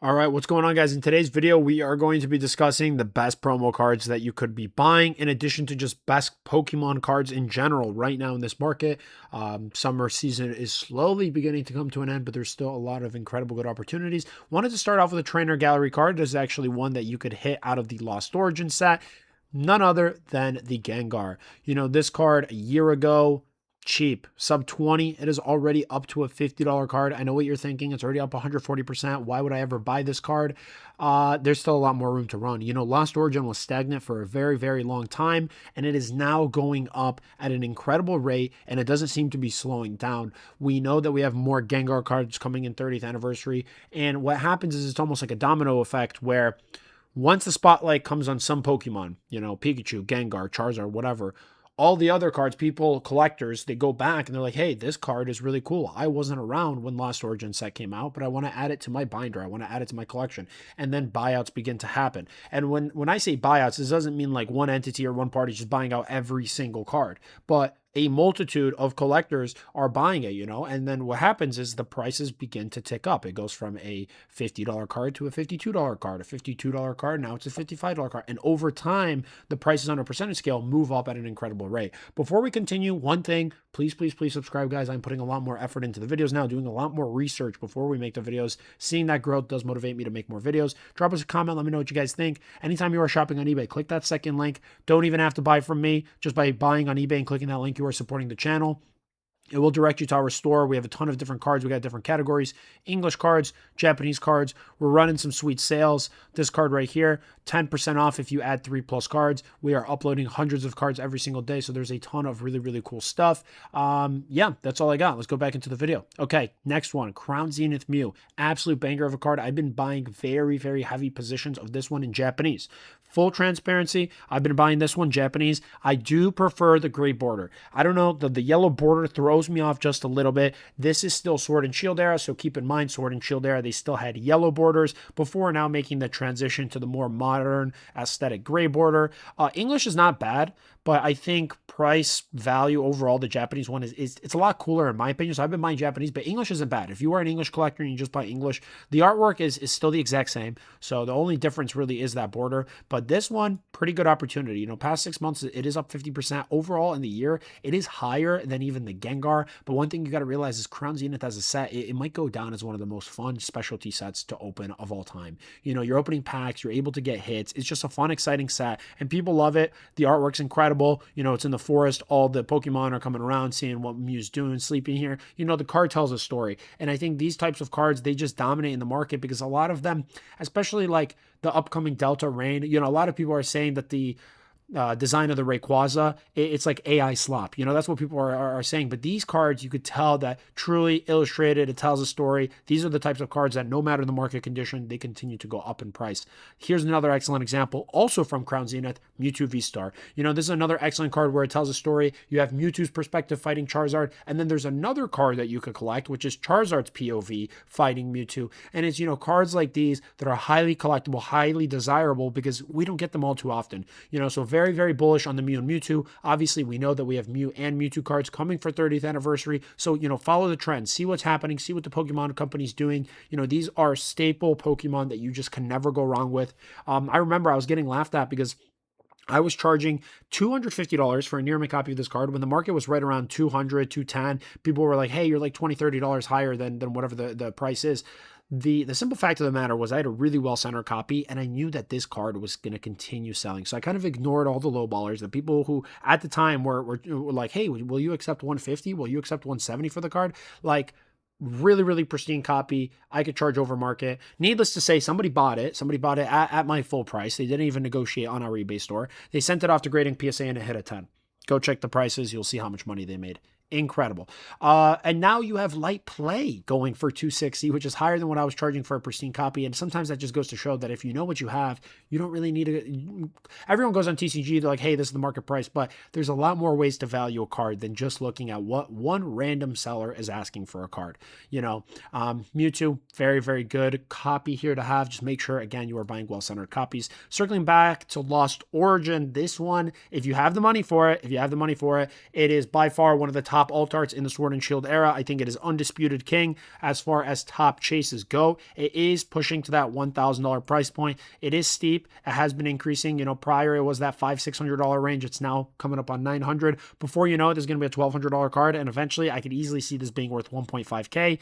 All right, what's going on, guys? In today's video, we are going to be discussing the best promo cards that you could be buying, in addition to just best Pokemon cards in general right now in this market. Summer season is slowly beginning to come to an end, but there's still a lot of incredible good opportunities. Wanted to start off with a trainer gallery card. There's actually one that you could hit out of the Lost Origin set. None other than the Gengar. You know, this card a year ago, cheap, sub 20. It is already up to a $50 card. I know what you're thinking. It's already up 140%. Why would I ever buy this card? There's still a lot more room to run. You know, Lost Origin was stagnant for a very, very long time, and it is now going up at an incredible rate, and it doesn't seem to be slowing down. We know that we have more Gengar cards coming in 30th anniversary, and what happens is it's almost like a domino effect where once the spotlight comes on some Pokemon, you know, Pikachu, Gengar, Charizard, whatever, all the other cards, people, collectors, they go back and they're like, hey, this card is really cool. I wasn't around when Lost Origin set came out, but I want to add it to my binder. I want to add it to my collection. And then buyouts begin to happen. And when I say buyouts, this doesn't mean like one entity or one party just buying out every single card, but a multitude of collectors are buying it, you know, and then what happens is the prices begin to tick up. It goes from a $50 card to a $52 card, a $52 card, now it's a $55 card. And over time, the prices on a percentage scale move up at an incredible rate. Before we continue, one thing, please subscribe, guys. I'm putting a lot more effort into the videos now, doing a lot more research before we make the videos. Seeing that growth does motivate me to make more videos. Drop us a comment, let me know what you guys think. Anytime you are shopping on eBay, click that second link. Don't even have to buy from me. Just by buying on eBay and clicking that link, you are supporting the channel. It will direct you to our store. We have a ton of different cards. We got different categories, English cards, Japanese cards. We're running some sweet sales. This card right here, 10% off if you add 3+ cards. We are uploading hundreds of cards every single day. So there's a ton of really, really cool stuff. Yeah, that's all I got. Let's go back into the video. Okay, next one, Crown Zenith Mew. Absolute banger of a card. I've been buying very, very heavy positions of this one in Japanese. Full transparency, I've been buying this one Japanese. I do prefer the gray border. I don't know, the yellow border throws me off just a little bit. This is still Sword and Shield era, so keep in mind, Sword and Shield era, they still had yellow borders before now making the transition to the more modern aesthetic gray border. English is not bad, but I think price value overall, the Japanese one is it's a lot cooler in my opinion. So I've been buying Japanese, but English isn't bad. If you are an English collector and you just buy English, the artwork is still the exact same. So the only difference really is that border. But this one, pretty good opportunity. You know, past 6 months, it is up 50% overall in the year. It is higher than even the Gengar. But one thing you got to realize is Crown Zenith as a set, it might go down as one of the most fun specialty sets to open of all time. You know, you're opening packs, you're able to get hits. It's just a fun, exciting set, and people love it. The artwork's incredible. You know, it's in the forest. All the Pokemon are coming around, seeing what Mew's doing, sleeping here. You know, the card tells a story. And I think these types of cards, they just dominate in the market because a lot of them, especially like the upcoming Delta Rain, you know, a lot of people are saying that the design of the Rayquaza, it's like AI slop. You know, that's what people are saying. But these cards, you could tell that truly illustrated. It tells a story. These are the types of cards that no matter the market condition, they continue to go up in price. Here's another excellent example, also from Crown Zenith, Mewtwo VSTAR. You know, this is another excellent card where it tells a story. You have Mewtwo's perspective fighting Charizard, and then there's another card that you could collect, which is Charizard's POV fighting Mewtwo. And it's, you know, cards like these that are highly collectible, highly desirable because we don't get them all too often. You know, so very, very bullish on the Mew and Mewtwo. Obviously, we know that we have Mew and Mewtwo cards coming for 30th anniversary. So, you know, follow the trend, see what's happening, see what the Pokemon company's doing. You know, these are staple Pokemon that you just can never go wrong with. I remember I was getting laughed at because I was charging $250 for a near mint copy of this card when the market was right around $200, $210. People were like, hey, you're like $20, $30 higher than whatever the price is. The simple fact of the matter was I had a really well-centered copy, and I knew that this card was going to continue selling. So I kind of ignored all the low ballers, the people who at the time were like, hey, will you accept 150? Will you accept 170 for the card? Like, really, really pristine copy. I could charge over market. Needless to say, somebody bought it. Somebody bought it at my full price. They didn't even negotiate on our eBay store. They sent it off to grading PSA and it hit a 10. Go check the prices. You'll see how much money they made. Incredible. And now you have Light Play going for $260, which is higher than what I was charging for a pristine copy. And sometimes that just goes to show that if you know what you have, you don't really need to. Everyone goes on TCG, they're like, hey, this is the market price. But there's a lot more ways to value a card than just looking at what one random seller is asking for a card. You know, Mewtwo, very, very good copy here to have. Just make sure, again, you are buying well-centered copies. Circling back to Lost Origin, this one, if you have the money for it, it is by far one of the top top alt arts in the Sword and Shield era. I think it is undisputed king as far as top chases go. It is pushing to that $1,000 price point. It is steep. It has been increasing. Prior it was that $500-$600 range. It's now coming up on $900. Before you know it, there's going to be a $1,200 card, and eventually I could easily see this being worth $1.5K.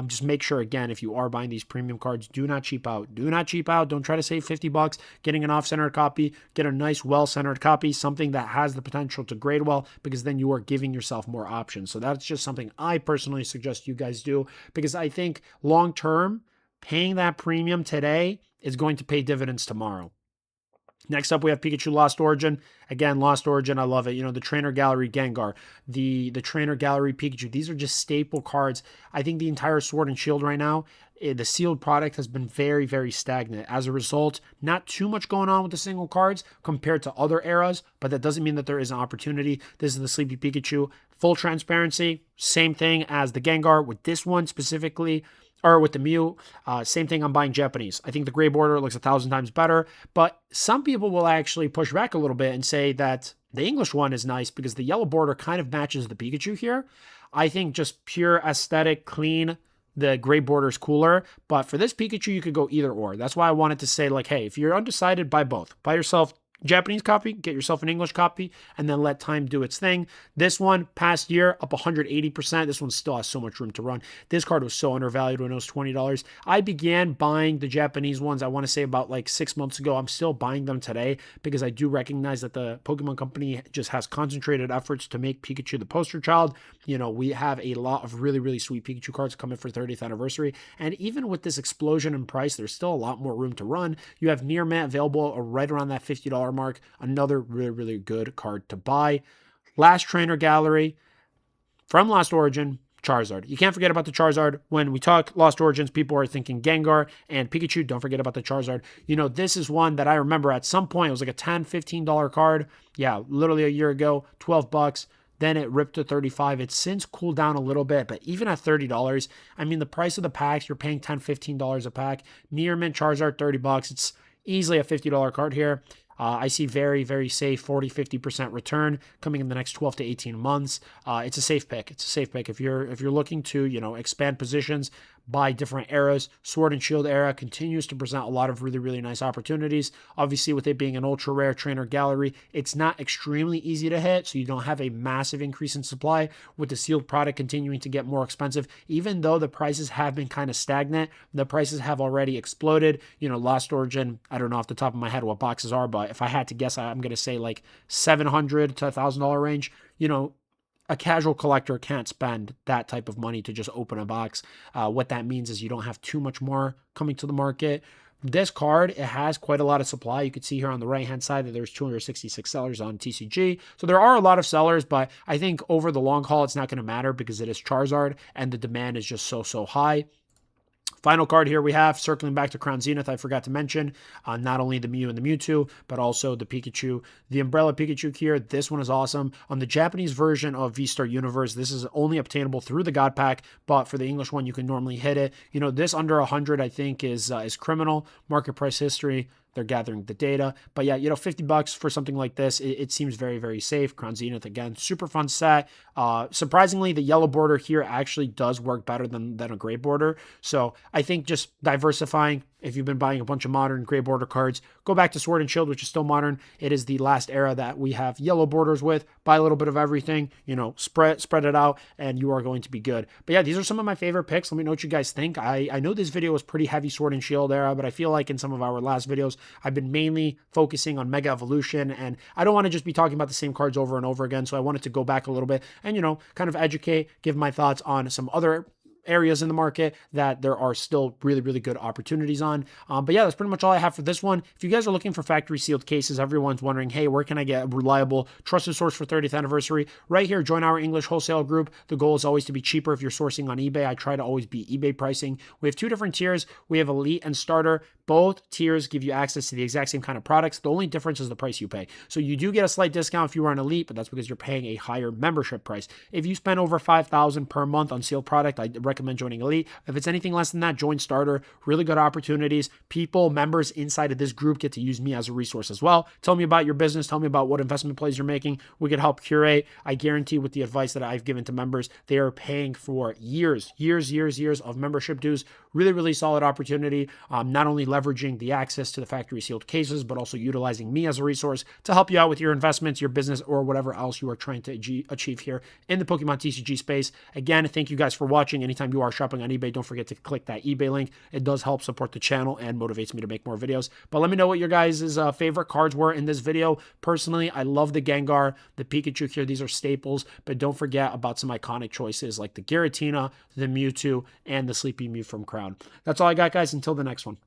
Just make sure, again, if you are buying these premium cards, do not cheap out. Do not cheap out. Don't try to save $50 getting an off-centered copy. Get a nice, well-centered copy, something that has the potential to grade well, because then you are giving yourself more options. So that's just something I personally suggest you guys do, because I think long-term, paying that premium today is going to pay dividends tomorrow. Next up, we have Pikachu Lost Origin. Again, Lost Origin, I love it. The Trainer Gallery Gengar, the Trainer Gallery Pikachu. These are just staple cards. I think the entire Sword and Shield right now, the sealed product has been very, very stagnant. As a result, not too much going on with the single cards compared to other eras, but that doesn't mean that there isn't opportunity. This is the Sleepy Pikachu. Full transparency, same thing as the Gengar. With this one specifically, or with the Mew, same thing, I'm buying Japanese. I think the gray border looks 1,000 times better, but some people will actually push back a little bit and say that the English one is nice because the yellow border kind of matches the Pikachu here. I think just pure aesthetic, clean, the gray border is cooler, but for this Pikachu, you could go either or. That's why I wanted to say, like, hey, if you're undecided, buy both. Buy yourself Japanese copy, get yourself an English copy, and then let time do its thing. This one, past year, up 180%. This one still has so much room to run. This card was so undervalued when it was $20. I began buying the Japanese ones, I want to say about like 6 months ago. I'm still buying them today because I do recognize that the Pokemon Company just has concentrated efforts to make Pikachu the poster child. We have a lot of really, really sweet Pikachu cards coming for 30th anniversary. And even with this explosion in price, there's still a lot more room to run. You have Near Mint available right around that $50 mark. Another really, really good card to buy. Last Trainer Gallery from Lost Origin, Charizard. You can't forget about the Charizard. When we talk Lost Origins, people are thinking Gengar and Pikachu. Don't forget about the Charizard. This is one that I remember at some point, it was like a $10, $15 card. Yeah, literally a year ago, $12. Then it ripped to $35. It's since cooled down a little bit, but even at $30, I mean, the price of the packs, you're paying $10, $15 a pack. Near Mint Charizard, $30. It's easily a $50 card here. I see very, very safe 40-50% return coming in the next 12 to 18 months. It's a safe pick. It's a safe pick. If you're looking to, expand positions, buy different eras, Sword and Shield era continues to present a lot of really, really nice opportunities. Obviously, with it being an ultra rare trainer gallery, it's not extremely easy to hit, so you don't have a massive increase in supply. With the sealed product continuing to get more expensive, even though the prices have been kind of stagnant, the prices have already exploded. Lost Origin, I don't know off the top of my head what boxes are, but if I had to guess, I'm going to say like $700 to $1,000 range. A casual collector can't spend that type of money to just open a box. What that means is you don't have too much more coming to the market. This card, it has quite a lot of supply. You could see here on the right-hand side that there's 266 sellers on TCG. So there are a lot of sellers, but I think over the long haul, it's not going to matter because it is Charizard and the demand is just so high. Final card here we have, circling back to Crown Zenith, I forgot to mention, not only the Mew and the Mewtwo, but also the Pikachu. The Umbrella Pikachu here, this one is awesome. On the Japanese version of VSTAR Universe, this is only obtainable through the God Pack, but for the English one, you can normally hit it. This under 100, I think, is criminal. Market price history, they're gathering the data. But yeah, $50 for something like this, it seems very, very safe. Crown Zenith, again, super fun set. Surprisingly, the yellow border here actually does work better than a gray border. So I think just diversifying, if you've been buying a bunch of modern gray border cards, go back to Sword and Shield, which is still modern. It is the last era that we have yellow borders with. Buy a little bit of everything, spread it out, and you are going to be good. But yeah, these are some of my favorite picks. Let me know what you guys think. I know this video was pretty heavy Sword and Shield era, but I feel like in some of our last videos, I've been mainly focusing on Mega Evolution, and I don't want to just be talking about the same cards over and over again, so I wanted to go back a little bit and, kind of educate, give my thoughts on some other areas in the market that there are still really, really good opportunities on. But yeah, that's pretty much all I have for this one. If you guys are looking for factory sealed cases, everyone's wondering, hey, where can I get a reliable, trusted source for 30th anniversary? Right here, join our English wholesale group. The goal is always to be cheaper if you're sourcing on eBay. I try to always be eBay pricing. We have two different tiers. We have Elite and Starter. Both tiers give you access to the exact same kind of products. The only difference is the price you pay. So you do get a slight discount if you are an elite, but that's because you're paying a higher membership price. If you spend over $5,000 per month on sealed product, I recommend joining elite. If it's anything less than that, join starter. Really good opportunities. Members inside of this group get to use me as a resource as well. Tell me about your business. Tell me about what investment plays you're making. We could help curate. I guarantee with the advice that I've given to members, they are paying for years of membership dues. Really, really solid opportunity. Not only leveraging the access to the factory sealed cases, but also utilizing me as a resource to help you out with your investments, your business, or whatever else you are trying to achieve here in the Pokemon TCG space. Again, thank you guys for watching. Anytime you are shopping on eBay, don't forget to click that eBay link. It does help support the channel and motivates me to make more videos. But let me know what your guys' favorite cards were in this video. Personally, I love the Gengar, the Pikachu here. These are staples, but don't forget about some iconic choices like the Giratina, the Mewtwo, and the Sleepy Mew from Crown. That's all I got, guys. Until the next one.